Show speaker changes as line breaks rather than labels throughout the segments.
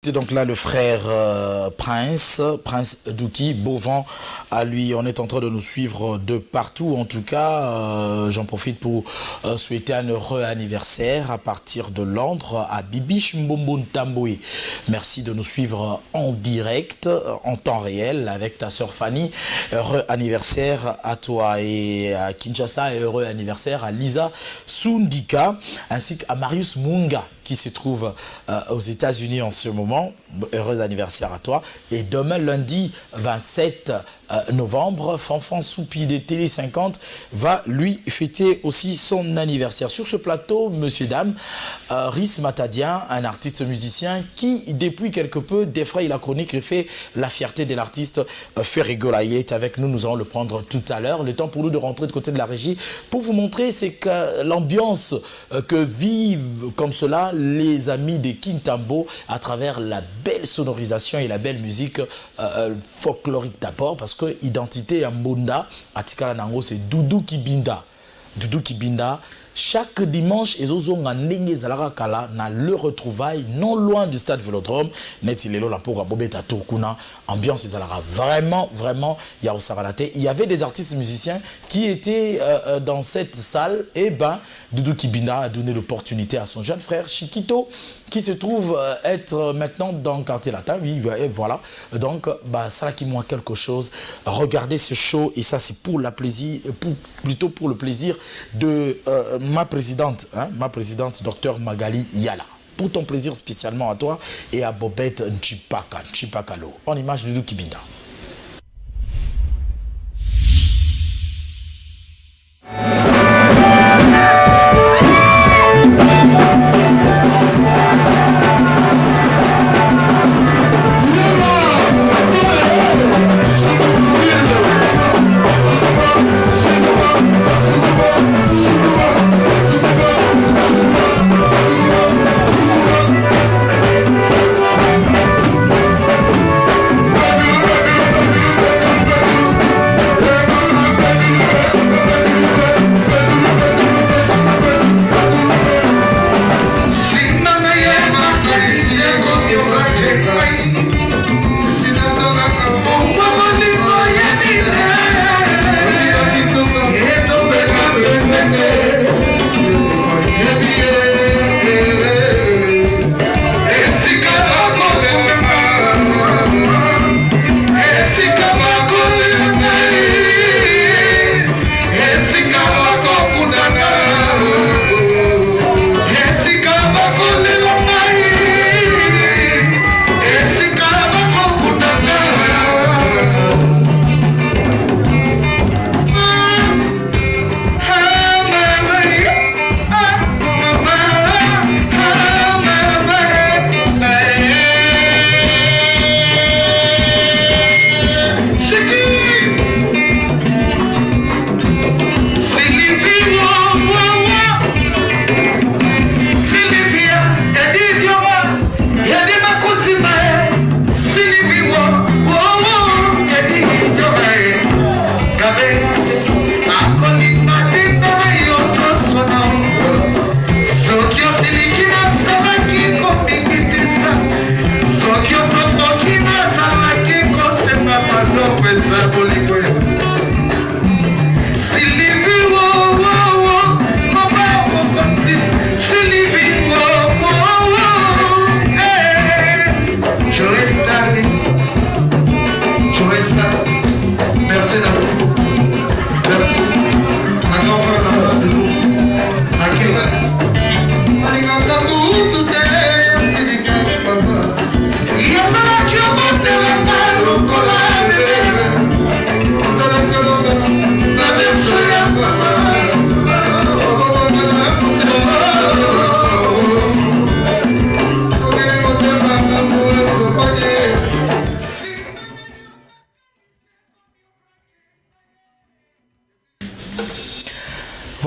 C'est donc là le frère Prince Douki, beau vent à lui. On est en train de nous suivre de partout. En tout cas, j'en profite pour souhaiter un heureux anniversaire à partir de Londres à Bibiche Mbombo Ntamboué. Merci de nous suivre en direct, en temps réel avec ta sœur Fanny. Heureux anniversaire à toi et à Kinshasa et heureux anniversaire à Lisa Sundika ainsi qu'à Marius Munga qui se trouve aux États-Unis en ce moment. Heureux anniversaire à toi. Et demain, lundi 27 novembre, Fanfan Soupi de Télé 50 va lui fêter aussi son anniversaire. Sur ce plateau, monsieur, dame, Rhys Matadia, un artiste musicien qui, depuis quelque peu, défraye la chronique et fait la fierté de l'artiste Ferrigola. Il est avec nous, nous allons le prendre tout à l'heure. Le temps pour nous de rentrer de côté de la régie pour vous montrer c'est que l'ambiance que vivent comme cela les amis de Kintambo à travers la belle sonorisation et la belle musique folklorique d'abord, parce que identité à Mbonda, à Tikala Nango, c'est Doudou Kibinda. Doudou Kibinda, chaque dimanche, ils ont na le retrouvaille non loin du stade Vélodrome. Net il est là pour Bobeta Tourkuna. Ambiance vraiment il y avait des artistes musiciens qui étaient dans cette salle. Et ben Doudou Kibinda a donné l'opportunité à son jeune frère Chiquito qui se trouve être maintenant dans le quartier latin. Oui, et voilà. Donc, ça là qui moi quelque chose. Regardez ce show et ça c'est pour la plaisir, plutôt pour le plaisir de ma présidente, Dr Magali Yala. Pour ton plaisir spécialement à toi et à Bobette Nchipakalo. En image de Doudou Kibinda.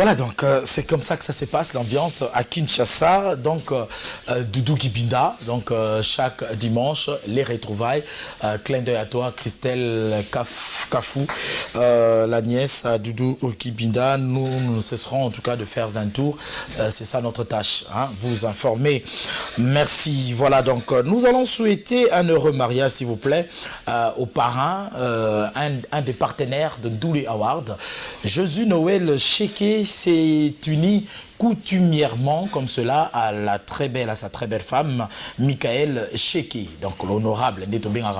Voilà, donc c'est comme ça que ça se passe, l'ambiance à Kinshasa. Donc Doudou Kibinda, donc chaque dimanche, les retrouvailles. Clin d'œil à toi, Christelle Kafou, la nièce à Doudou Kibinda. Nous ne cesserons en tout cas de faire un tour. C'est ça notre tâche, hein, vous informer. Merci. Voilà, donc nous allons souhaiter un heureux mariage, s'il vous plaît, au parrain, un des partenaires de Douli Award. Jésus Noël Cheke s'est uni coutumièrement comme cela à sa très belle femme Michael Cheke, donc l'honorable,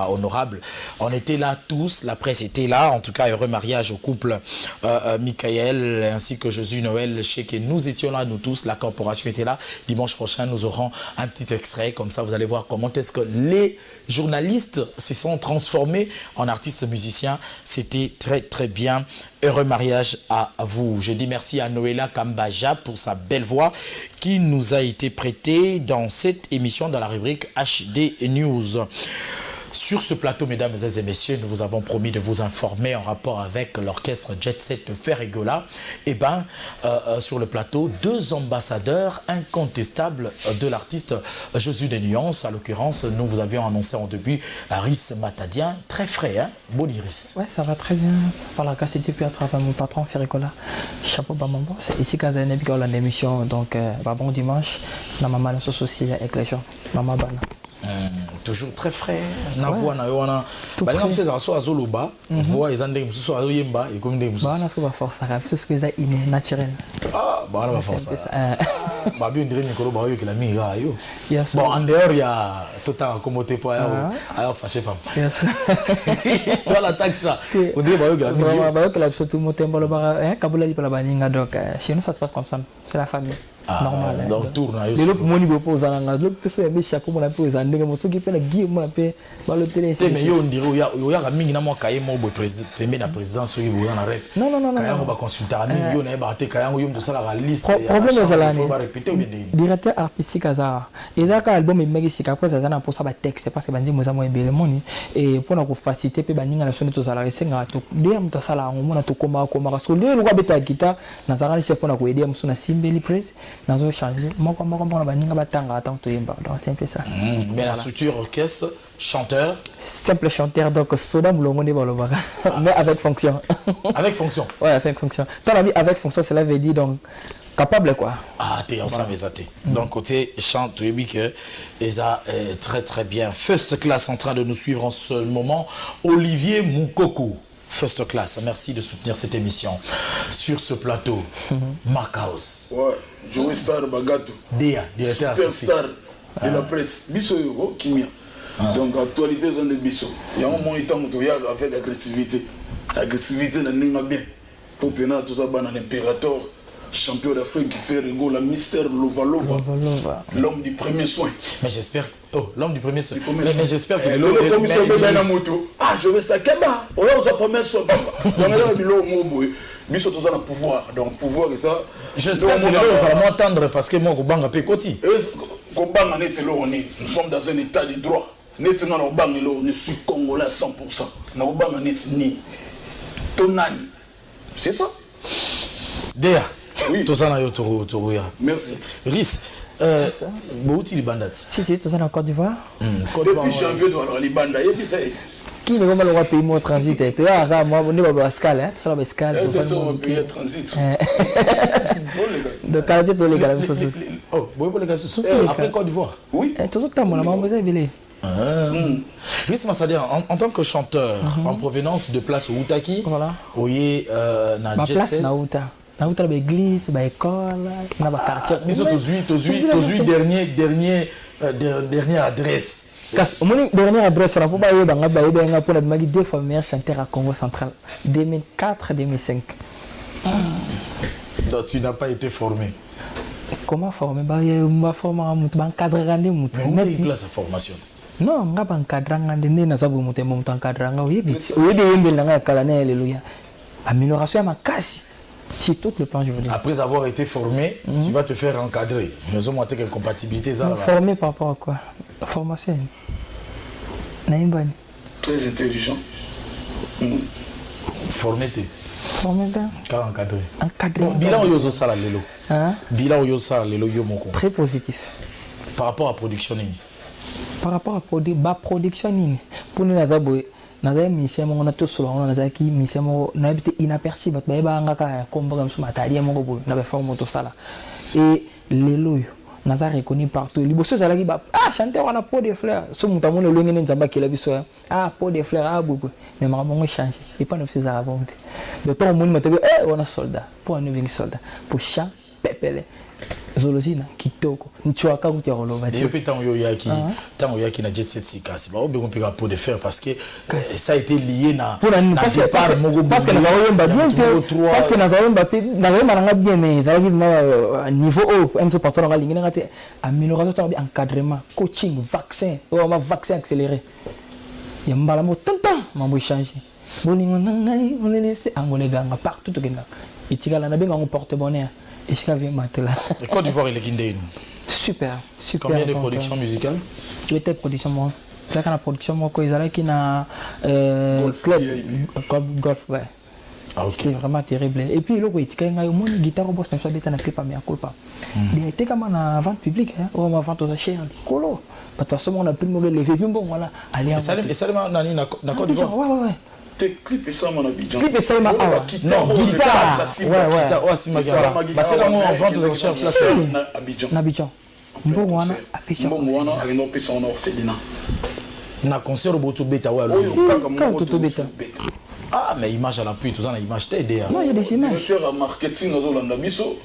honorable. On était là tous, la presse était là, en tout cas heureux mariage au couple Michael ainsi que Jésus Noël Cheke. Nous étions là, nous tous, la corporation était là. Dimanche prochain nous aurons un petit extrait, comme ça vous allez voir comment est-ce que les journalistes se sont transformés en artistes musiciens. C'était très très bien. Heureux mariage à vous. Je dis merci à Noéla Kambaja pour sa belle voix qui nous a été prêtée dans cette émission dans la rubrique HD News. Sur ce plateau, mesdames et messieurs, nous vous avons promis de vous informer en rapport avec l'orchestre Jet Set de Ferregola. Et bien, sur le plateau, deux ambassadeurs incontestables de l'artiste Jésus des Nuances. À l'occurrence, nous vous avions annoncé en début Rhys Matadien, très frais, hein? Bon Rhys.
Ouais, ça va très bien. Par la cassette puis à travers mon patron Ferregola. Chapeau Bamambo. C'est ici quand j'ai une émission, donc bon dimanche. La maman nous associe avec les gens. Maman Bana.
Toujours très frais. Na voix na yona. Bali na mseza so azoloba, voix ezande msuso azoyemba et comme des msuso.
Bana so ba force ça, parce que ça inné naturel.
Ah, bana ba force. Ba bi ndire nikolo ba yo que la minga yo.
Yes.
Bon, en dehors il y a tout un commoté pour alors fâché pas.
Yes.
Toi l'attaque ça. On dit ba yo que la minga.
Ba yo que la surtout motembo le ba kabula li pa la baninga donc chez nous ça se passe comme ça. C'est la famille. Normal.
Donc tourne à
le moni be poza nga le personne be chaque mo la pe za ndenge mo soki pe la guille mo la pe ba le télé
c'est mais yo ndiro ya ka mingi na mo kaye mo bo président premier na président so yo na rep
non
kaya mo ba consultant ni yo na ba te kaya yo mto sala la liste
problème ezala ni
ba répéter ou bien
directeur artistique aza et là quand album e megi sika après ça na posa ba texte parce que bandi mo za mo ebele moni et pour na ko faciliter pe baninga na soni to sala resenga to de mto sala ngo na to koma parce que le lo ka beta guitare na za c'est pour na ko aider mo na simbeli press na zo changer moko na baninga batanga attends to yemba donc c'est un peu ça.
Mais la structure orchestre chanteur
simple chanteur donc soda mulongo ne balobaka mais avec fonction.
Avec fonction.
Ouais, avec fonction. Toi la vie avec fonction cela veut dire donc capable quoi.
Ah t'es ensemble exacté. Donc côté chant tu es que Eza est très très bien. First class en train de nous suivre en ce moment. Olivier Moukoko. First class, merci de soutenir cette émission. Sur ce plateau, Mark House.
Ouais, Joey Star Bagato.
Dia, directeur artistique.
Superstar de la presse. Bisso Yoro, Kimia. Donc, actualité, ils ont des bisous. Il y a un moment où il y a avec l'agressivité. L'agressivité, n'a bien. Pour pénal, tout ça, un impérateur, champion d'Afrique qui fait rigolo, la mystère Lovalova. L'homme du premier soin.
Mais j'espère. Oh, l'homme du premier soin. Mais j'espère que
le commissaire de la moto. Ah, je vais estar Keba. On a premier soin. Donc, on a le Biso tous le pouvoir. Donc, pouvoir et ça.
J'espère que vous allez m'entendre parce que moi, je vais vous côté.
Nous sommes dans un état de droit. Nous sommes congolais à 100%. Nous sommes Tonani. C'est ça?
Déjà.
Oui.
Tout ça, na yo toro ya.
Merci.
Rhys, Bouti Libandat.
Si, tout ça en Côte d'Ivoire.
Depuis janvier, dans les bandes, il y a ça.
Qui ne va pas le pays mon transit? Tu vois, moi, on est pas escale, hein? Tout ça, escale.
Il y a pays transit.
De qualité de légal.
Oh, vous voulez les gars après Côte d'Ivoire?
Oui.
Tout ça, mon maman, vous avez
Rhys Matadien, en tant que chanteur en provenance de place au Outaki, oui, na Jet Set.
Na outra l'église, ba école, na ba quartier.
Ils ont tous dernière adresse.
Mon dernière adresse, la pouba yoba nga ba yoba nga pour la magi deux fois meilleur chanteur à Congo central 2004-2005.
Donc tu n'as pas été formé.
Comment former? Ba ma formé en mutu ban cadre randé mutu.
Mais où est place sa formation?
Non, nga ban cadre randé né na sabu mutu mon temps cadre ranga oui bi. Oui de yembe nga kala na alléluia. Amélioration ma kasi. C'est tout le plan, je veux dire. Après
avoir été formé, tu vas te faire encadrer. Mais au moins, tu as une compatibilité.
Formé par rapport à quoi? La formation.
Très intelligent.
Formé. encadré.
Encadré.
Bilan Oyozo Sala Lelo. Bilan Oyozo Sala Lelo Yomoko.
Très positif.
Par rapport à la production.
Par rapport à la production, pour nous, nous avons mis ces mots, nous avons mis ces mots, nous avons été inaperçus, nous avons fait et les lois, nous avons reconnu partout. Les bosses, chanter, on a pot de fleurs. Ce que nous avons le lien de qui ah, pot de fleurs, ah, beaucoup. Mais nous avons changé. Et pas nous faisons avant. De temps, on a dit, on a soldat. Pour un soldat. Pour chat, pépele. Zolozina kitoko nchwaka kuti rolova
et puis tant yaki na jet set sika c'est pas obligé qu'on peut de faire parce que ça a été lié na départ mogo
parce que nous avons parce que nous avons bien mais niveau haut même ce patron nga lingina ngate amélioration de encadrement coaching vaccin vaccin accéléré ya mbala mo tantan mambo changer bolingo ngai on laisse angolega partout to kenga itikala na benga on porte bonheur. Et je viens maintenant.
Et Côte d'Ivoire et le Guinée.
Super.
Combien de productions musicales?
Il y a production moi. C'est la production moi qui na club golf ouais.
Ah, okay.
C'est vraiment terrible. Et puis là oui, quand il y a une guitare boss na sabeta na clip mais culpa. Il était comme en vente publique hein, ou en vente aux chers. Colo. Parce que on a pris le lever puis bon voilà. Allez.
Et ça nani na Côte d'Ivoire.
Ouais.
Tes clips et ça mon Abidjan.
Clip et ça ma
non,
guitare. Ouais.
C'est magara. Batela mo en vente aux chers place
Abidjan.
Abidjan. Mbongwana apesha.
Mbongwana alino pesa on orphelina.
Na concert boto beta ouais. Ah mais image à l'appui tout ça na image t'aider.
Non, il y a des images.
Directeur marketing à Zolanda biso.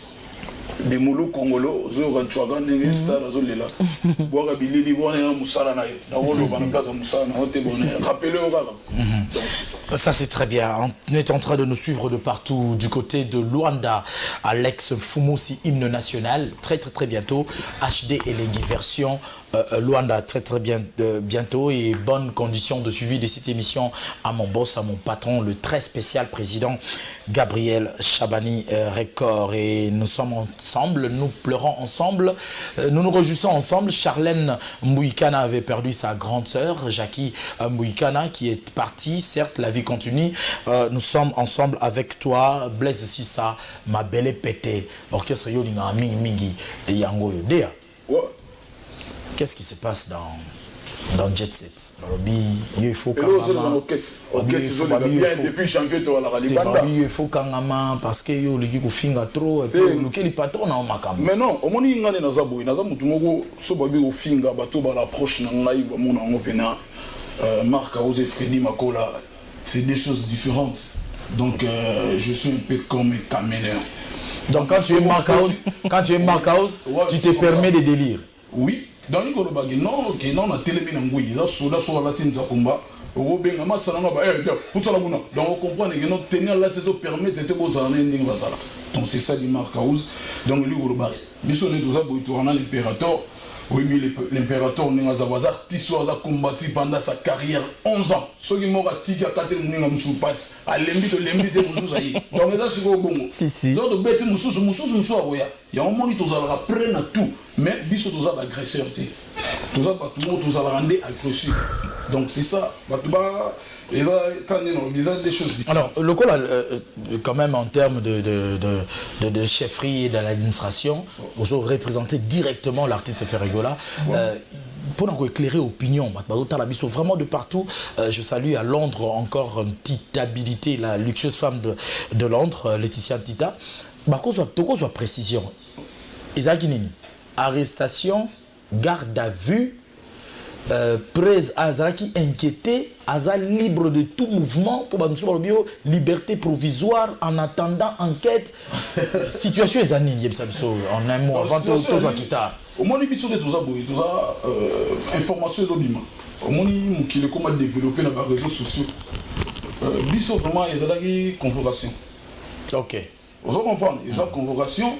Des moulous congolo, zo Chouaga nenge star azolela. Boga bilili bona musala na na wolo bana place musala na hote bonne. Rappelez au gars.
Ça c'est très bien. On est en train de nous suivre de partout du côté de Luanda. Alex Fumosi hymne national très bientôt. HD et les version Luanda très bien bientôt et bonnes conditions de suivi de cette émission à mon boss, à mon patron, le très spécial président Gabriel Chabani Record et nous sommes ensemble, nous pleurons ensemble, nous nous réjouissons ensemble. Charlène Mbouikana avait perdu sa grande sœur, Jackie Mbouikana qui est partie, certes la vie continue, nous sommes ensemble avec toi, Blaise Sissa, ma belle pété, orchestre Yolinga Mingi et Yango Yodea. Qu'est-ce qui se passe dans Jet Set? Il faut
depuis janvier
il faut kangama parce que yo liki kufinga trop et puis le patron na makamba.
Mais non, au moni ngane na zaboy na zamutu moko so babi ofinga bato ba l'approche na ngai ba mona ngopena Marc Aouzé Freddy Makola, c'est des choses différentes. Donc je suis un peu comme un caméléon.
Donc quand tu es Marc House, tu te permets des délires.
Oui. Dans les Golobagi, non, qui non, on a télévision en Gouy, là, sur la latine, ça combat. Au bien, ma salon, donc on comprend que notre tenir la tête permet de te poser un ending. Donc c'est ça du Marc House. Donc le Golobagi. Mais si on est tous à bout, on a l'impérateur. Oui, mais l'impérateur n'est pas un artiste, il a combattu pendant sa carrière 11 ans. Ceux qui m'ont dit à 4 minutes, je passe à l'embi de l'embi, c'est Moussousaï. Donc, ça, c'est bon. Donc, le bête, Moussous, il y a un moment où ils apprennent tout. Mais, ils sont tous agresseurs. Tout ça, tout le monde tous rendre agressif. Donc, c'est ça. Des choses différentes.
Alors, le col, quand même, en termes de chefferie et de l'administration, vous avez représenté directement l'artiste Ferregola. Pour nous éclairer l'opinion, vraiment de partout. Je salue à Londres encore une petite habilité, la luxueuse femme de Londres, Laetitia Tita. Toko précision. Arrestation, garde à vue. Presse Azaraki inquiété, Aza libre de tout mouvement pour nous liberté provisoire en attendant enquête. Situation est annie, en un mot avant tout ça qui t'a.
Au moins, il y a tout ça, information et au moins, il y a comment développer dans les réseaux sociaux. Biso vraiment, il y a des convocations.
Ok.
Vous comprenez, il y a des convocations.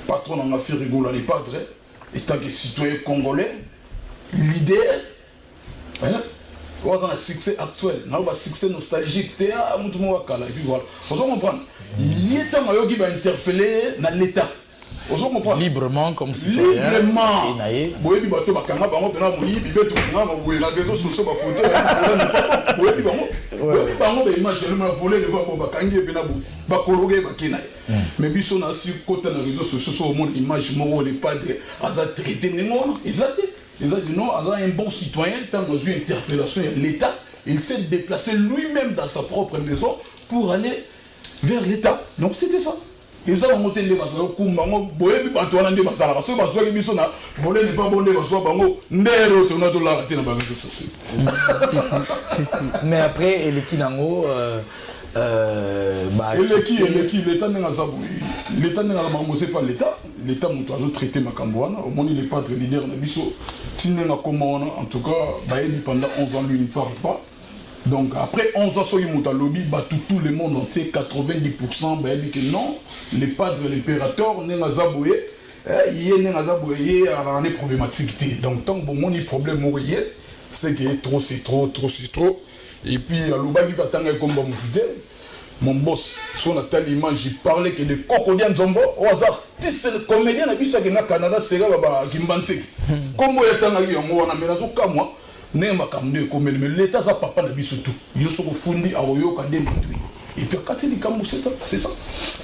Patron en affaires rigolant, les padres. Étant que citoyen congolais, leader, on a un succès actuel, on a un succès nostalgique, et puis voilà. Vous comprenez? Il y a un qui va interpeller dans l'État.
librement comme citoyen.
Librement. Boyebi bato bakanga bango pena moyibi beto nga boye na réseaux sociaux ba photo. Boyebi bango ba image le voler le ba bakangi pena ba kologe ba kina. Mais biso na si côté na réseaux sociaux so mon image moko les padres aza traité nengo exact. Ils ont dit non, un bon citoyen, tant dans une interpellation, l'État, il s'est déplacé lui-même dans sa propre maison pour aller vers l'État. Donc c'était ça. Ils ont monté les bateaux,
mais après, les Kinango.
L'État n'est pas l'État. L'État a traité Makambouana. Au moins, il n'est pas très leader. En tout cas, pendant 11 ans, lui, il ne parle pas. Donc, après 11 ans, il a lobby, tout le monde entier, 90%, dit que non, les padres, l'impérateur, n'est pas zaboué. Il y a des problématiques. Donc, tant que mon problème, c'est que trop, c'est trop, trop, c'est trop. Et puis, à l'Oubagi, mon boss, son telle image, il parlait que des cocodiens zombo, au hasard, c'est le comédien qui a au Canada, c'est là, Kimbantik. Comme il y a un moi, on a mis un moi, mais l'État, ça papa n'a surtout. Il y a ce fundi à Oyo, et puis, c'est ça.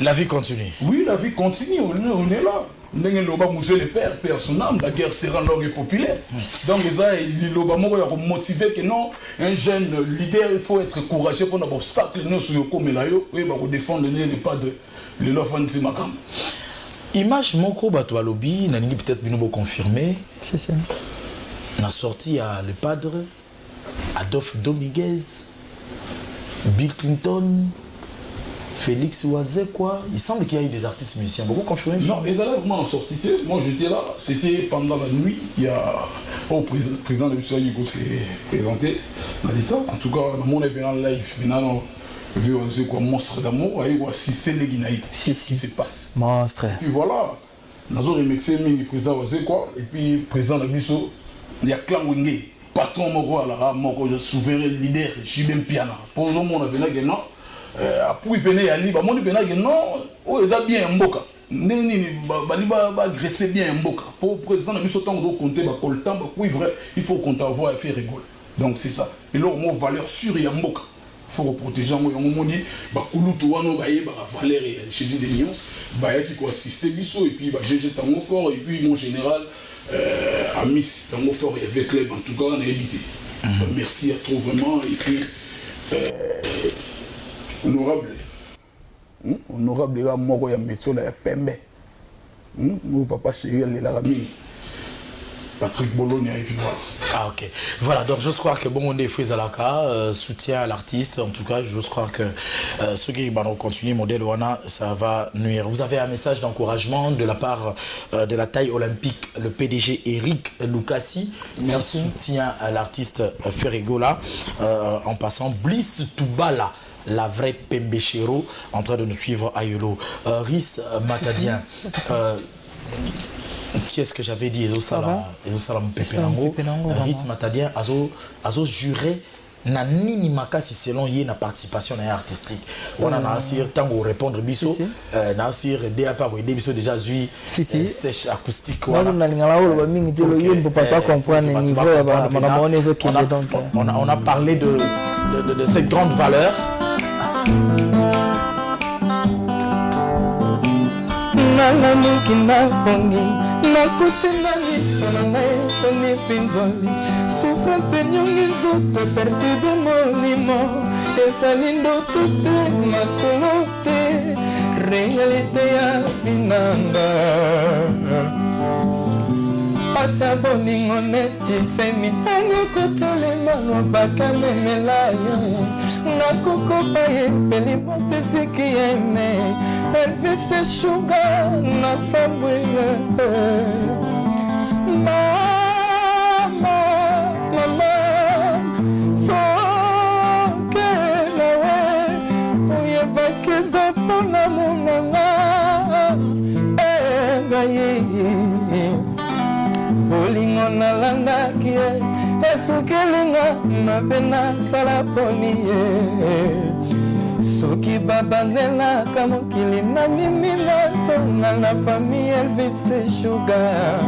La vie continue.
Oui, la vie continue, on est là. Le père, père son âme, la guerre sera longue populaire. Donc, il a motivé que non, un jeune leader, il faut être courageux pour un obstacle, nous, sur le défendre les padres, les lofans de Makam.
Image Moko Batoualobi, Nanini peut-être bien confirmé. On a sorti à le padre, Adolphe Dominguez, Bill Clinton. Félix Oazé, quoi. Il semble qu'il y a eu des artistes musiciens. Beaucoup confirmés.
Non, ils allaient vraiment en sortie. Moi, j'étais là. C'était pendant la nuit. Il y a le président de l'Union qui s'est présenté dans l'État. En tout cas, dans mon événement live, maintenant, vu Oazé, quoi, monstre d'amour, il a assisté les Guinéens.
Si.
Ce qui se passe.
Monstre.
Et puis voilà. Nous avons remixé le président Oazé, quoi. Et puis, le président de l'Union, il y a Clan Wenge. Patron Moko, alors, Moko, souverain leader, Chibem Piana. Pour le moment, on a venu à pour y venir à Liba, mon non, oh, ils ont bien un boca. Neni, baliba agresser bien un boca. Pour le président, il faut compter, il faut compter avoir et faire rigoler. Donc c'est ça. Et là, on a valeur sûre et un boca. Il faut protéger, on a dit, valeur et chez des nuances, qui peut assister Bisso, et puis GG Tango Fort, et puis mon général, Amis Tango Fort, et avec les en tout cas, on a évité. Merci à toi vraiment, et puis. Honorable. Honorable, il y a un métier là, Pembe. Mon papa chéri, il est là, Patrick Bologne, et puis voilà.
Ah, ok. Voilà, donc j'ose croire que bon, on est Frizalaka, soutien à l'artiste. En tout cas, j'ose croire que ce qui va continuer, modèle Wana, ça va nuire. Vous avez un message d'encouragement de la part de la taille olympique, le PDG Eric Lukasi, qui soutient l'artiste Ferrigola, en passant Bliss Toubala. La vraie Pembechero en train de nous suivre à Yolo. Rhys Matadien, qui est-ce que j'avais dit? Ezo Salam Pepenango. Rhys Matadien a juré na nini makasi selon yé na participation na artistique. On a assuré tant qu'on répondre biso, na assuré DA pas aider biso déjà zui sèche acoustique.
On
a parlé de cette grande valeur.
Pasa boningo neti semitani kotelema lobaka memelayo nakokopa ye peli moteziki yeme elvise shuga na sambwele mama soke nawe oyebakeza mpona monanga egaye bolingo nalandaki ye esukelinga mabe nasala poni ye Soki babanela kamokili na mimina songa na famille Elvis Sugar.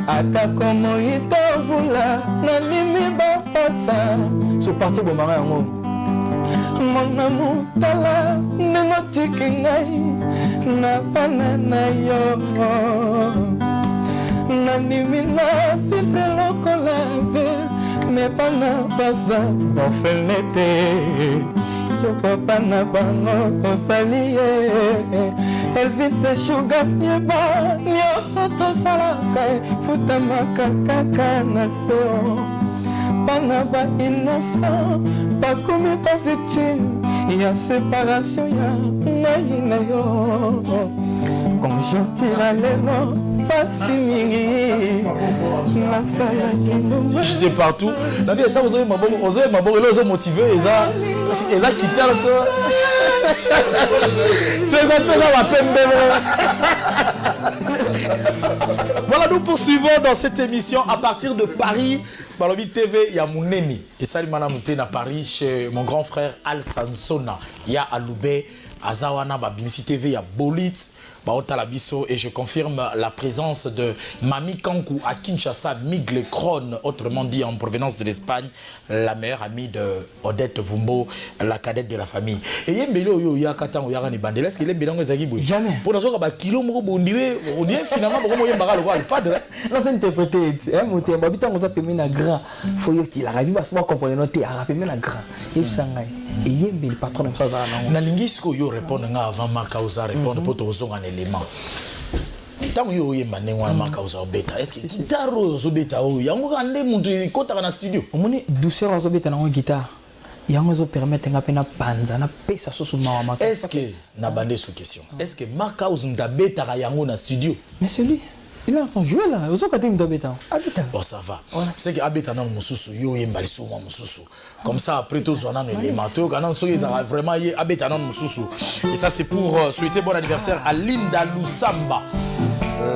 Atako moito vula na limi bapasa. So parti bomara yango. Mona mutala nengo chikingai na banana yo. Na nimina fifre lokola ver me pana basa bofelete. Yo papa na bango kosalie Elvis Sugar yeba nyoso tosalaka futa makakaka na seo Pana ba innocent bakomi pa victime ya séparation ya ngai na yo Conjonctira lelo pasi mingi nasala kinuma
J'étais partout. La vie est aux oeufs mabon, les oeufs motivés, et ça quitté le temps. Voilà, nous poursuivons dans cette émission à partir de Paris. Balobi TV, il y a Mouneni. Et ça, il m'a monté à Paris chez mon grand frère Al Sansona. Il y a Aloubé, Azawana, Babimisi TV, il y a Bolit. Et je confirme la présence de Mami Kankou à Kinshasa, Migle Kron, autrement dit en provenance de l'Espagne, la meilleure amie de Odette Vumbo, la cadette de la famille. Et il y a Katan ou Yarani Bandel, est-ce qu'il est bien
Jamais.
Pour nous, kilo on dirait finalement, le padre.
Non, c'est interprété. Mon thème, on a payé un grand. Il faut qu'il arrive à comprendre notre thème, à payer un grand. Il faut et il y a le patron de ça.
Nalingisco, yo répondre avant Marcausa répondre pour te rejoindre un élément. Tant que yo yemane wana Marcausa obeta, est-ce que guitare obeta o yango ande muntu kota na studio?
Omoni douceur obeta na guitare. Yango zo permettre nga pena panza na pesa soso mama.
Est-ce que na bandé sous question? Est-ce que Marcausa ndabeta yango na studio?
Mais c'est lui. Il est en train de jouer là. Vous avez dit que
bon, ça va. C'est que Abeta n'a pas yo yembali souma mususu. Comme ça après tout on a les manteaux quand on ils ont vraiment Abeta n'a mususu. Et ça c'est pour souhaiter bon anniversaire à Linda Lusamba.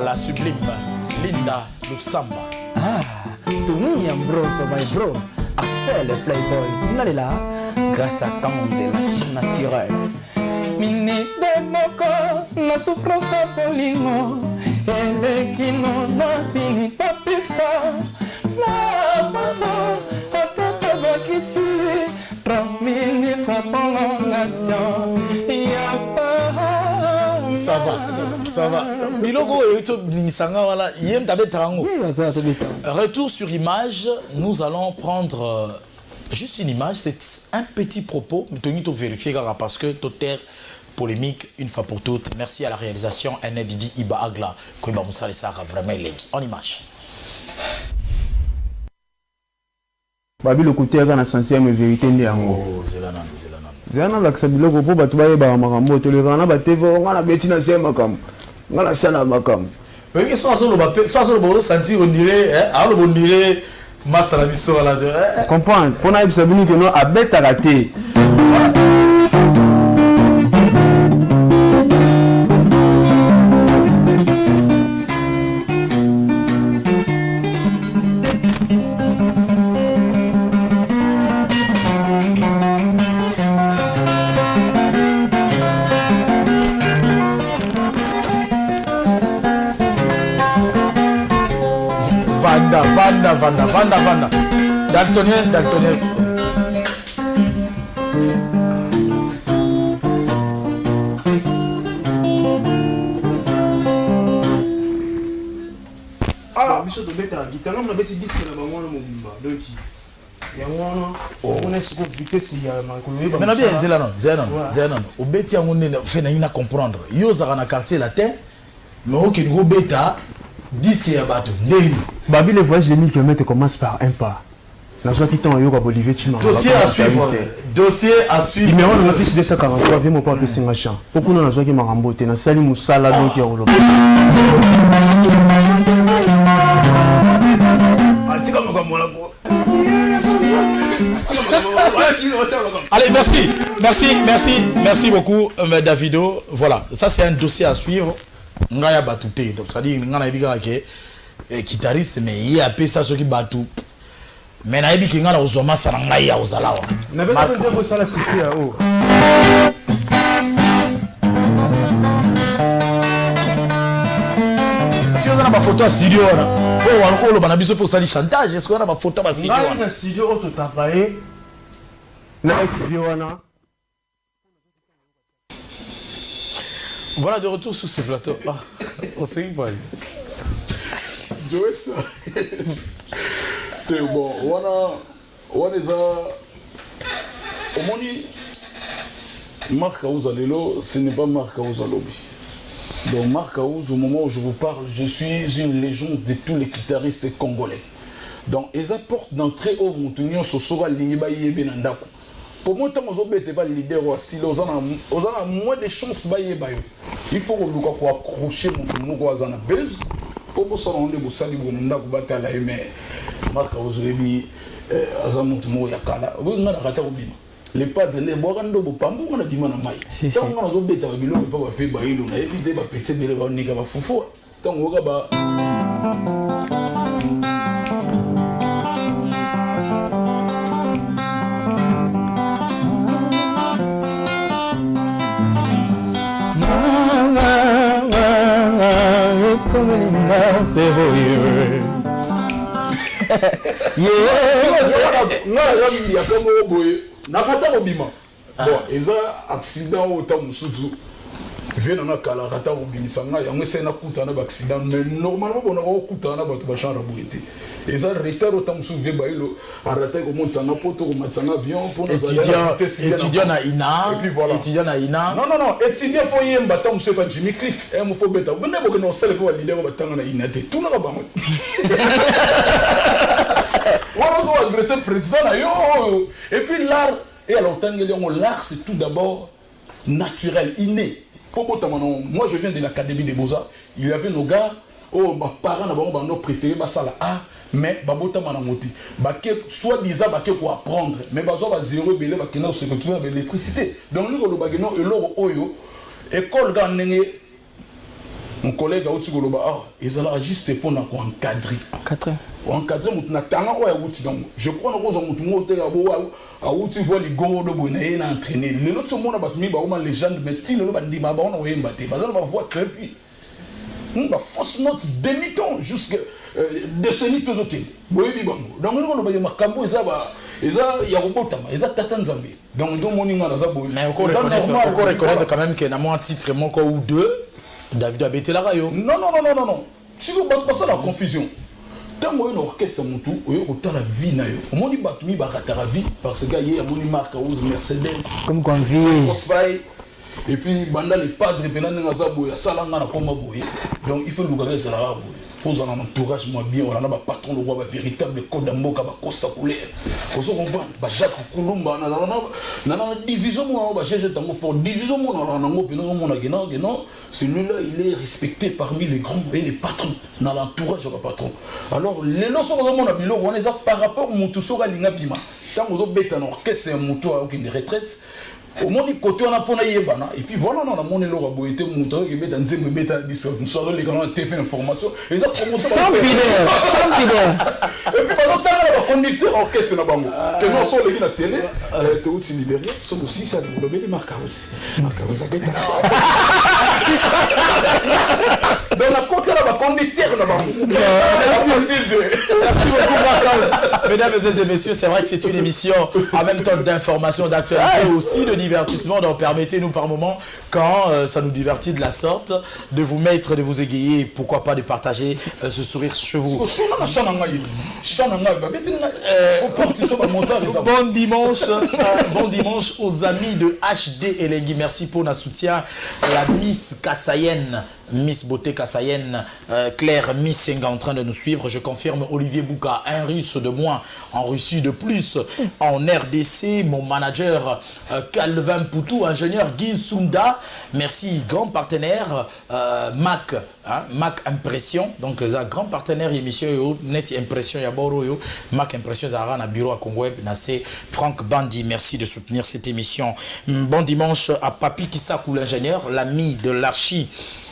La sublime Linda Lusamba.
Ah, Tony bro, so my bro. Axel le playboy. N'allez là grâce à Kamon de la chine naturelle. Mini de moko na souffrance polingo. Elle qui n'en a fini pas pisa. La femme a tête bakisi. 30 minutes à prolongation. Y'a pas.
Ça va. Bilogo Nisanga voilà, yem tabe tarango. Retour sur image, nous allons prendre juste une image, c'est un petit propos, mais tu dois vérifier parce que totaire polémique une fois pour toutes. Merci à la réalisation Didi Iba Agla Koiba Moussa Sara vraiment en image.
Babi le côté à sensible mais vérité ndiango.
Oh Zelanan.
Zelanan la ksabilo ko ba tubaye ba makambo to le rana ba TV on a beti na sema makam. Ngala sala makam.
Oui, soit sur le bon senti on dirait on dirait Masala biso la de.
Comprendre, pour na ibsabini que non abeta raté.
Vanda. Daltonien.
Ah, monsieur de beta, guitare, on a bêti 10 c'est la maman de mon donc il y a on est sur vitesse il y a
mais na bien Zelanon. Au bêti on est fait na comprendre. Yo za na quartier latin, mais au Kinigo beta disque ya bateau.
Babi le voyage de 1000 km commence par un pas. La joie qui t'en yoga Bolivie Chima.
Dossier à suivre.
Numéro de l'office 243, viens mon pas passer machin. Beaucoup dans la joie qui m'a remboté. Na sali musala donc il y a au
Allez, merci beaucoup Davido. Voilà, ça c'est un dossier à suivre. Ngaya batouté, donc ça dit ngana biga ke guitariste mais il a appelé ça ce qui batou. mais na yebi kinga na ozoma sana ngai ya ozalawa
na beta nze ko sala succès ya o
si on a ma photo à studio là oh on le banabiso pour ça chantage est-ce qu'on a ma photo à studio
là na studio auto travailler na studio wana.
Voilà, de retour sur ce plateau. Ah, on sait pas.
Joe ça. C'est bon, on est au moni Marc Aouza Lelo, ce n'est pas Marc Aouza Lobby. Donc Marc Aouza, au moment où je vous parle, je suis une légende de tous les guitaristes congolais. Donc ils apportent d'entrée au Moutounion Sosora Lingiba Yebenandako. Pour moi, tant que vous pas leader aussi, vous avez moins de chances de il faut que vous accrochiez mon voisin à buzz. Pour vous rendre vous saluer, vous n'avez pas battu la mais Marc Aouzebi, Azamontumo Yakala, vous n'avez pas raté au bim. Les pas de les boirando, vous pas vous n'avez pas mal. Tant que vous avez pas fait bilo, vous pas fait bailo, vous avez évité de péter les ballons ni qu'à foufou. Tant que vous avez nakata kobima bon eza accident oyo ntango mosusu vie nanga kala akata kobimisa ngai yango esali nakutana ba accident mais normalement bonaka okutana na bato bachange boye te eza retard oyo ntango mosusu vie bayelo arata komonisanga mpo to komatisanga avion
étudiant na ina étudiant na ina
non étudiant fo yemba ntango mosusu eba Jimmy Cliff mo fo beta bende bokende osala mpo balider oyo batanga na ina te tunaka bango wana ozo agressé président na yo et puis l'art et alors l'art c'est tout d'abord naturel, inné. Faut pas moi je viens de l'académie des Beaux-Arts, il y avait nos gars, oh ma parents n'avaient nos préférés, bah ça là, mais babota manamoti, bah soit disant bah quoi apprendre, mais bah ça va zéro belé bah qui n'a se retrouver avec l'électricité. Donc nous le bagano et l'or oyo école gagnée. Mon collègue a aussi dit ils ont juste pour nous encadrer. Encadrer mon talent je crois que nous avons a outil voit les gros de bonnet entraîner les autres monde a battu ba légende mais ti le bandi ba on va embater parce qu'on va voir crépi on va force notre demi-temps jusqu'à décennie tous autres boy bi bango donc nous ba makambo ezaba eza ya robotama eza tata nzambe donc do moninga na za boy
mais encore reconnaître quand même que na mon titre mon quoi ou deux David a bêté la rayon.
Non. Si vous battez pas ça la confusion. Tant que vous orchestre montou, vous avez la vie na yo. On dit battu mi barata la vie parce que il y a mon marque Aouza Mercedes.
Comme qu'on dit.
Et puis banda les padres benana ngaza boya salanga na koma boye. Donc il faut le garder ça là boye. Faut un entourage moi bien, on a un patron le roi véritable code d'amboka ba costa couleur. Faut se comprendre ba Jacques Kulumba na division moi ba GG tango fort division moi na ngo pena mo na gena celui-là il est respecté parmi les grands et les patrons dans l'entourage du patron. Alors les leçons que mon abilo on les a par rapport mon tout sera linga bima. Tant que vous bêta orchestre mon tout aucune retraite. Au moins côté on a pour yebana et puis voilà on a mon élo boité moto qui met dans nzembe beta biso nous sommes les grands TV information et ça promotion
sans fidèle
et puis pendant ça on a conducteur orchestre na bango que nous sommes les na télé to aussi Libéria sont aussi ça nous le marque aussi beta donc la côté là va conducteur na bango
merci beaucoup Marc. Mesdames et messieurs, c'est vrai que c'est une émission en même temps d'information, d'actualité aussi de divertissement, donc permettez-nous par moment, quand ça nous divertit de la sorte, de vous mettre, de vous égayer, pourquoi pas de partager ce sourire chez vous. Bon dimanche aux amis de HD Elengi. Merci pour notre soutien. La Miss Kassayenne, Miss Beauté Kassayenne, Claire Miss Senga en train de nous suivre. Je confirme Olivier Bouka, un russe de moins, en Russie de plus, en RDC, mon manager Calvin Poutou, ingénieur Guy Sunda. Merci, grand partenaire Mac Mac Impression, donc un grand partenaire émission Net Impression Yaboro Mac Impression Zara na bureau à Congo Web c'est Franck Bandi, merci de soutenir cette émission. Bon dimanche à Papi Kisakou l'ingénieur, l'ami de l'archi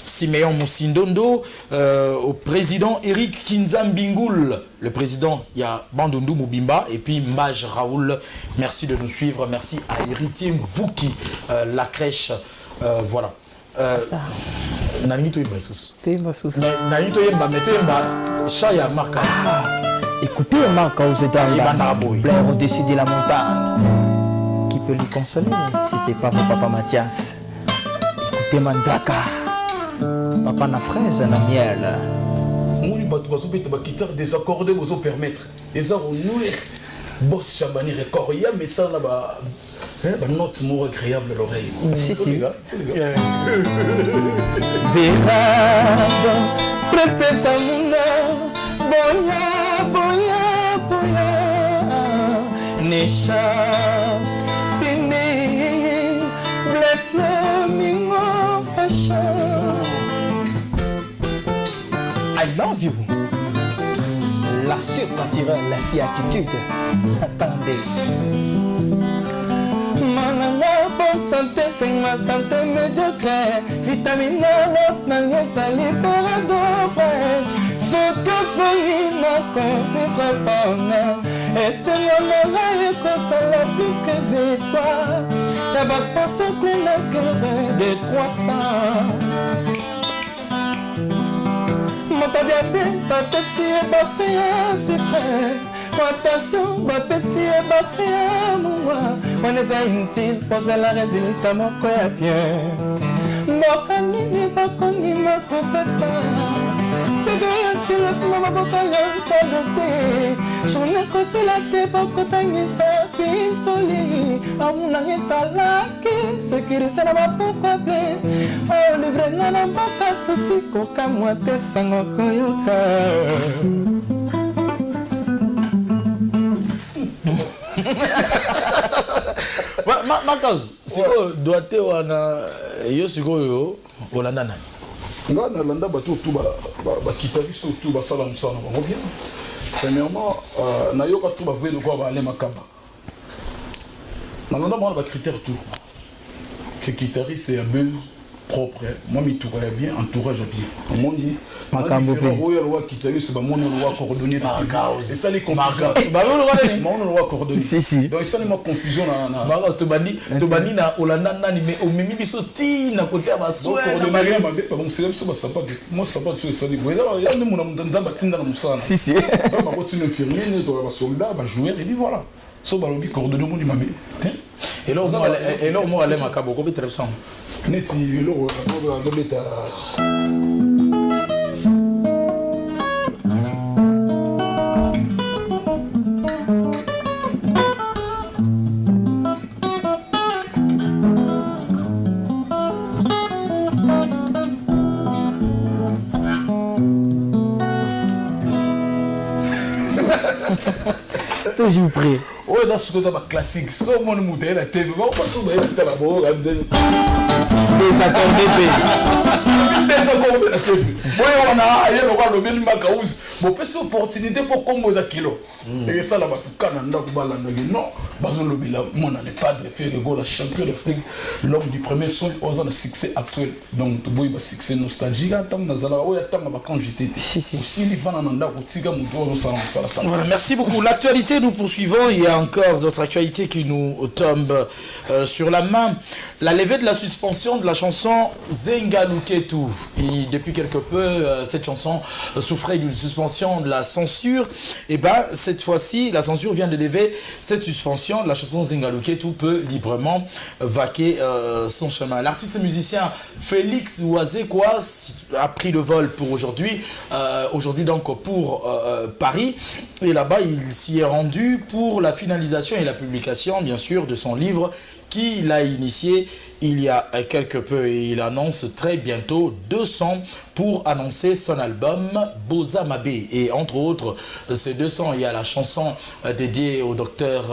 Siméon Moussindondo, au président Eric Kinzambingoul, le président il y a Bandundu Mubimba et puis Maj Raoul, merci de nous suivre, merci à Héritier Vouki, la crèche, voilà. Écoutez
Marc Aouzedan, Blair au-dessus de la montagne. Qui peut lui consoler si c'est pas mon papa Mathias? Écoutez Manzaka, papa na fraise na miel.
Mouni bato bazo beta ba guitare désaccordé bazo permettre. Et ça on nous boss Chabani record il y a mais ça là bas ba note mo agréable à l'oreille.
Si
tous les gars.
Berado, preste samuna, boya boya boya, Nisha, Pini, bless le mingo fashion. I love you. La surnaturelle, la fille attitude. Attendez. Manana, bonne santé, c'est ma santé médiocre. Vitamine love, nangesa libérador. Ce que c'est ma confiance bonheur. Et c'est mon oreille qu'on s'en plus que victoire. D'abord pour ce qu'on a cœur de 300. Mon tabiaté, papessi et bassin secret. Attention, papessi et bassin moi. On est inutile, pose la résultat, mon coeur bien. Mokani ni bakoni ma professeur. Bébé, tu le fais ma bocale, pas de thé. Je n'ai que c'est la tête, beaucoup d'anissa, puis soli. A mon ami salaki, ce qui reste dans ma pourquoi bien. Oh, le vrai n'a pas qu'à souci, qu'aucun moi te sang au coyoka.
Ma cause, c'est quoi doit-tu yo siko yo Olanda nani?
Nga na landa bato tout ba kitari surtout ba sala musana ba bien. Premièrement, na yoka tout ba vrai de quoi ba aller makamba. Na landa ba critère tout. Que kitari c'est un buzz propre. Moi mi tout va bien, entourage bien. Mon dit Makambo Royal Roi kitari c'est ba mon roi coordonné par cause. Et ça les confusions.
Ba le roi ni
mon roi coordonné.
Si.
Donc ça les ma confusion na
ba so bandi to bandi na Olanda nani mais au mimi biso ti na côté ba so
coordonné ma ba bon c'est ça ça pas moi ça pas tout ça dit voilà il y a même mon dans batinda na musana.
Si.
Ça va continuer infirmier ne to ba soldat ba joueur et puis voilà. So ba lobi coordonné mon mamé.
Et là moi aller makabo ko betre ça.
Neti lo do beta
Toujours prêt.
ouais dans ce que ça va classique ce que mon mouté la TV on passe sur la bo désaccordé la TV ouais on a il y a le bien makaous bon peut opportunité pour combo da kilo et ça là ba tukana ndako balanda non bazo lobila mon n'est pas de faire la champion d'Afrique l'homme du premier son aux ans de succès actuel donc boy ba succès nostalgique tant nazala ouais tant ba quand j'étais aussi les fans en ndako tika muto ça.
Voilà, merci beaucoup. L'actualité, nous poursuivons. Il y a encore d'autres actualités qui nous tombent sur la main. La levée de la suspension de la chanson Zenga Luketu. Et depuis quelque peu, cette chanson souffrait d'une suspension de la censure. Et bien, cette fois-ci, la censure vient de lever cette suspension. La chanson Zenga Luketu peut librement vaquer son chemin. L'artiste musicien Félix Ouazekwa a pris le vol pour aujourd'hui. Aujourd'hui, donc, pour Paris. Et là-bas, il s'y est rendu pour la finalisation et la publication, bien sûr, de son livre qu'il a initié il y a quelque peu. Et il annonce très bientôt 200 pour annoncer son album Boza Mabé. Et entre autres, ces 200, il y a la chanson dédiée au docteur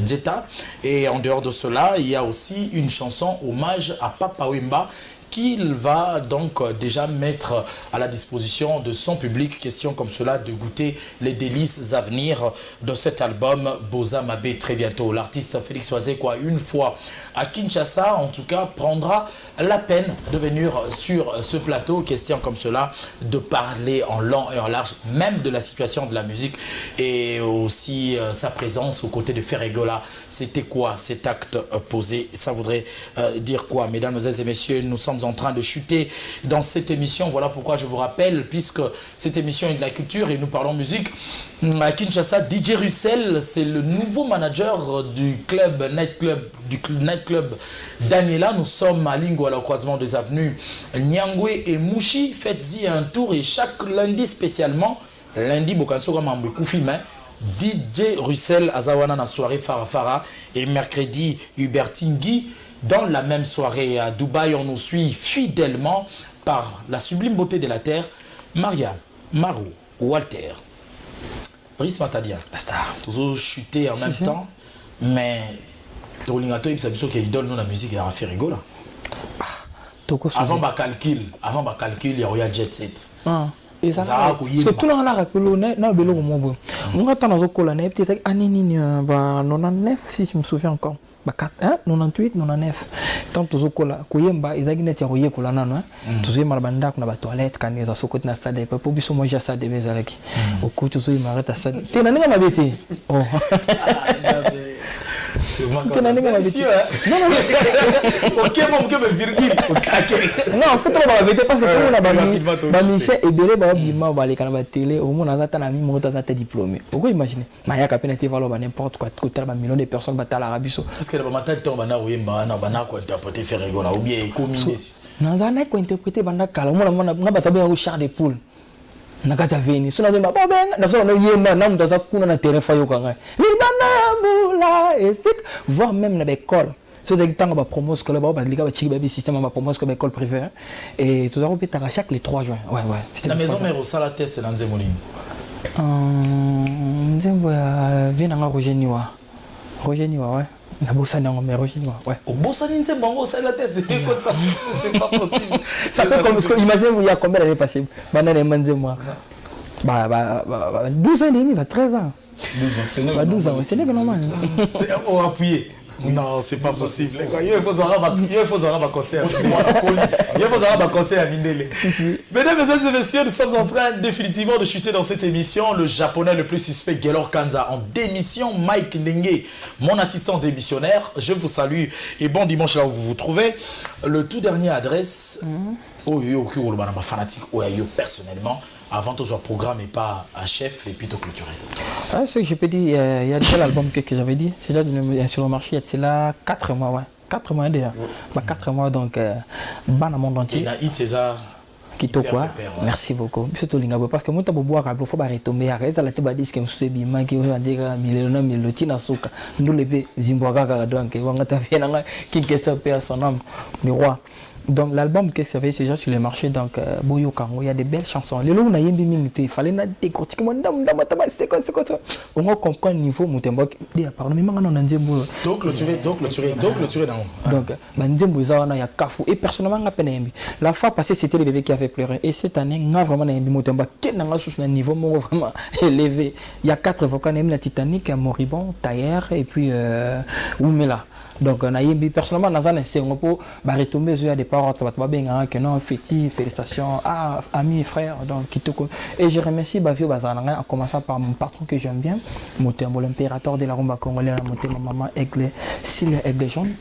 Djeta. Et en dehors de cela, il y a aussi une chanson hommage à Papa Wemba qu'il va donc déjà mettre à la disposition de son public, question comme cela, de goûter les délices à venir de cet album Boza Mabé très bientôt. L'artiste Félix Oazekwa, une fois à Kinshasa, en tout cas, prendra la peine de venir sur ce plateau, question comme cela, de parler en long et en large, même de la situation de la musique et aussi sa présence aux côtés de Ferregola. C'était quoi cet acte posé? Ça voudrait dire quoi? Mesdames et messieurs, nous sommes en train de chuter dans cette émission. Voilà pourquoi je vous rappelle, puisque cette émission est de la culture et nous parlons musique, à Kinshasa, DJ Russell, c'est le nouveau manager du nightclub Daniela. Nous sommes à Lingouala, au croisement des avenues Nyangwe et Mouchi. Faites-y un tour et chaque lundi spécialement, lundi, Bokansoga Mambekou Filmin, DJ Russell Azawana na soirée Farafara et mercredi Hubert Tingui. Dans la même soirée à Dubaï, on nous suit fidèlement par la sublime beauté de la terre, Marianne, Marou, Walter, Brice Matadia. Tous ont chuté en même temps, mais Tolingato, il s'agit qu'il donne la musique à faire rigoler. Avant ma calcul, il y a Royal Jet Set.
Surtout dans la rappeler, na belo mo. On attend dans zokola na peut-être anini ba 99 si je me souviens encore. Ba 98 99. Tant zokola koyemba ezaki net ya koyekola nano. Tuzema banda kuna ba toilette kaneza sokoti na stade pa po biso moja stade bezalaki. Okuti tuzema arrêta stade. Tena ninga mabeti. Oh.
C'est vraiment comme ça. Non, ok, mon virgule.
Non, en fait, on va vérifier parce que on a bamisé et belé ba bima ba les canaux télé au moins on a tana mi monta ta diplômé. Pourquoi imaginer? Maya ka penalité valo ba n'importe quoi, trop tellement millions de personnes battent l'Arabie Saoudite.
Est-ce que le matin tombe na oyemba na bana ko interpréter faire rigoler ou bien communiquer?
Non, ça n'a ko interpréter banda kala. Moi bata be char de poule. Nakaja veni sona de maba benga na sona yemba na mutaza kuna na terrain fayo kanga libana bula esit voire même na l'école c'est des temps ba promos que là ba liga ba chiki ba système ba promos que ba école privée et tout ça on peut à chaque les 3 juin ouais
la maison mère au sala test dans Nzemolini
nzembo ya vient na Roger Niwa ouais na bossani en mère Roger Niwa ouais
au bossani nzembo ngo sala test c'est pas possible
ça fait comme ce que imaginez il y a combien d'années passées banane manzembo bah 12 ans et demi, 13 ans. 12 ans, c'est normal.
C'est appuyé. Non, c'est pas possible. Il faut avoir un conseil à Mindele. Mesdames et messieurs, nous sommes en train définitivement de chuter dans cette émission. Le japonais le plus suspect, Gaylor Kanza, en démission. Mike Nenge, mon assistant démissionnaire. Je vous salue et bon dimanche là où vous vous trouvez. Le tout dernier adresse, fanatique, personnellement. Avant tout, soit programme et pas à chef et puis tout clôturé.
Ah, ce que je peux dire, il y a déjà l'album que j'avais dit. C'est là sur le marché, c'est là 4 mois, ouais. 4 mois déjà. 4 mois, donc, ban à monde entier.
Et la hit, c'est ça.
Kitoko, merci beaucoup. Surtout Lingabo, parce que moi, je bois il faut pas retomber. Arrête la tête disque, je suis bien, qui va dire Milena Milotina Souka. Nous lever Zimbabwe, donc, on va t'afficher qui est père son nom, le roi. Donc l'album que ça fait c'est déjà sur le marché donc Boyo Kango il y a des belles chansons les lots na yembi minute il fallait na décortiquer moi ndam c'est quoi on comprend le niveau mutembo dia pardon mais manga na nzembo
donc clôturer dans
donc nzembo za wana ya kafu et personnellement nga pena yembi la fois passée c'était le bébé qui avait pleuré et cette année nga vraiment na yembi mutembo kenanga sous un niveau vraiment élevé il y a 4 vocaux na la Titanic Moribond Tayer et puis Oumela donc na yembi personnellement na zana c'est on peut retomber sur des que non, félicitations, amis et frères, donc Kitoko. Et je remercie Bavio Bazananga, en commençant par mon patron que j'aime bien, Motembo, l'impérateur de la rumba congolaise, ma maman Aigle, Sylla Aigle Jaune.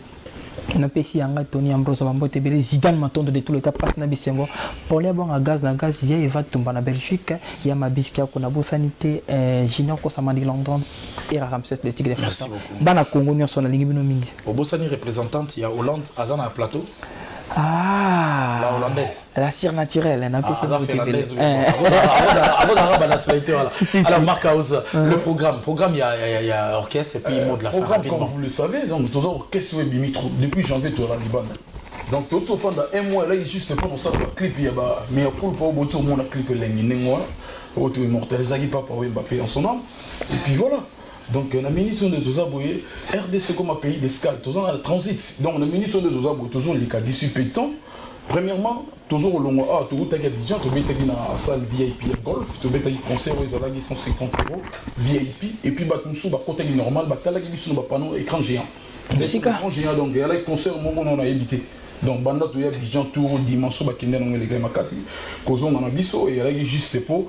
Na pesi yanga Tony Ambrose Bambo Tebele Zidane Matondo de tout l'état passe na bisengo pour les bons à gaz ya Eva Tumba na Belgique ya Mabiski ko na Bosanité Junior ko Samadi London et Ramses le Tigre de France bana Congo nyonso na lingi bino mingi
au Bosani représentante ya Hollande azana plateau.
Ah,
la hollandaise.
La cire naturelle, elle n'a pas fait
alors, Marc House, le programme, il y a orchestre et puis mot de la fin.
Comme vous le savez, donc, tout orchestre depuis janvier, tu as la Liban. Donc, tout au fond d'un mois, là, juste pour ça, le clip, il y a mais pour le moment, tout le monde a clip, il est immortel, Zaghi Papa, Mbappé en son nom. Et puis voilà. Donc, on a ministre de Tozaboye, RDC comme un pays d'escale, toujours en transit. Donc, on a ministre de Tozaboye, toujours les cas 18 temps. Premièrement, toujours au long, tu as Abidjan, tu as une salle VIP golf, tu as un concert où ils ont 150 € VIP, et puis tu as un côté normal, tu as un écran géant. Écran géant, donc il y a un concert au moment où on a habité. Donc, banda tu as Abidjan, tout dimanche, tu as les gars makasi, kozon on a biso, et il y a juste pour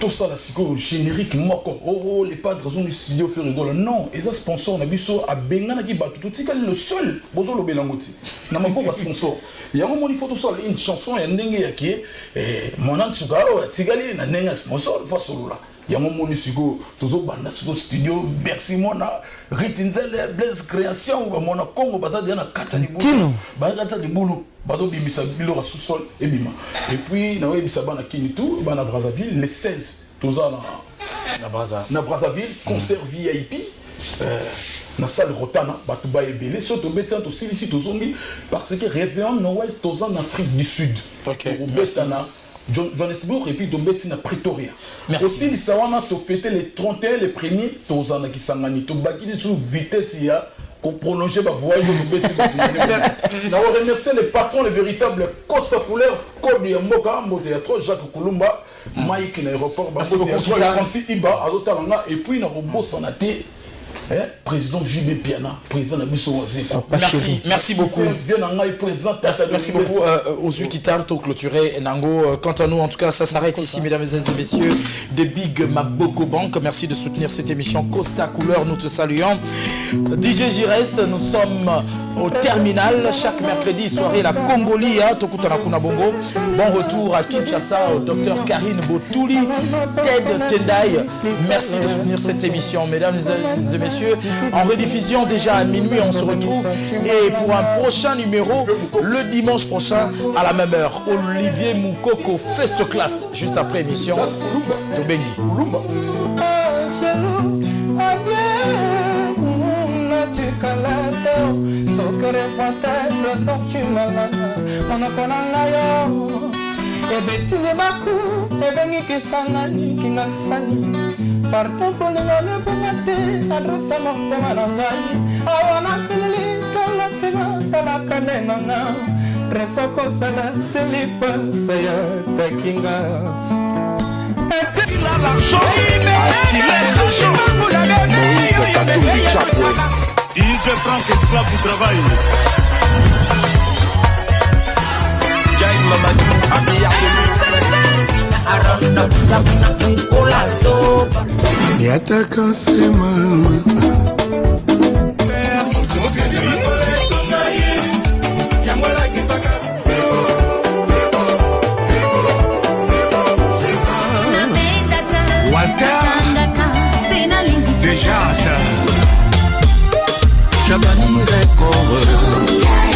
tout ça là, c'est quoi générique, moko, oh, les padres ont du studio fait rigoler. Non, et ça sponsor, on a biso à Bengana qui bat tout, c'est le seul, bozo le belangoti. N'a pas pas sponsor. Il y a un moment il faut tout ça, une chanson, il y a un dengue qui est, mon antsuka, tigali, na nenga sponsor, va solo là. Il y a un moment il faut tout ça, banda sur studio, Bercy Mona, Ritinzel, Blaise Création, Mona Congo, bata diana katani boulot, bata di boulot. Bado bimisa bilo sous-sol et bima. Et puis na webisa bana kini tout, bana Brazzaville les 16 toza na Brazzaville concert VIP na salle Rotana batu ba ebele surtout betia to silisi to zongi parce que réveillon Noël toza en Afrique du Sud. OK. Besana Johannesburg et puis to beti na Pretoria.
Merci.
Aussi les sawana to fêter les 31 les premiers toza na kisangani to bakidi sous vitesse ya pour prolonger ma voyage de Betty. Nous remercier les patrons, les véritables Costa Couleur, Code Yamboka, Théâtre, Jacques Koulumba, Mike, l'aéroport, Francis Iba, Adotaranga, et puis nous avons Sanaté, président JB Piana, président Nabiso Wazé.
Merci beaucoup. Merci beaucoup aux yeux qui tardent au clôturer Nango. Quant à nous, en tout cas, ça s'arrête ici, mesdames et messieurs, de Big Maboko Bank. Merci de soutenir cette émission Costa Couleur. Nous te saluons. DJ Jires, nous sommes au terminal chaque mercredi, soirée la Congolia, Tokutana Kunabongo. Bon retour à Kinshasa au docteur Karine Botouli, Ted Tendai. Merci de soutenir cette émission, mesdames et messieurs. En rediffusion déjà à minuit, on se retrouve et pour un prochain numéro le dimanche prochain à la même heure. Olivier Moukoko Fest Class juste après émission Tobengi.
Partout pour les gars, pour mater, adresse mon temanangai. Awana teli, kala sema, kala kanenanga. Resa kosala telipa, saya takinga. Est-ce qu'il a l'argent? Est-ce qu'il a l'argent? Moïse Katoumi Chapeau.
DJ Franck esclave du travail. Jai Mamadou, Abiyah
et attaquant ses mains. Walter déjà Chabani Record.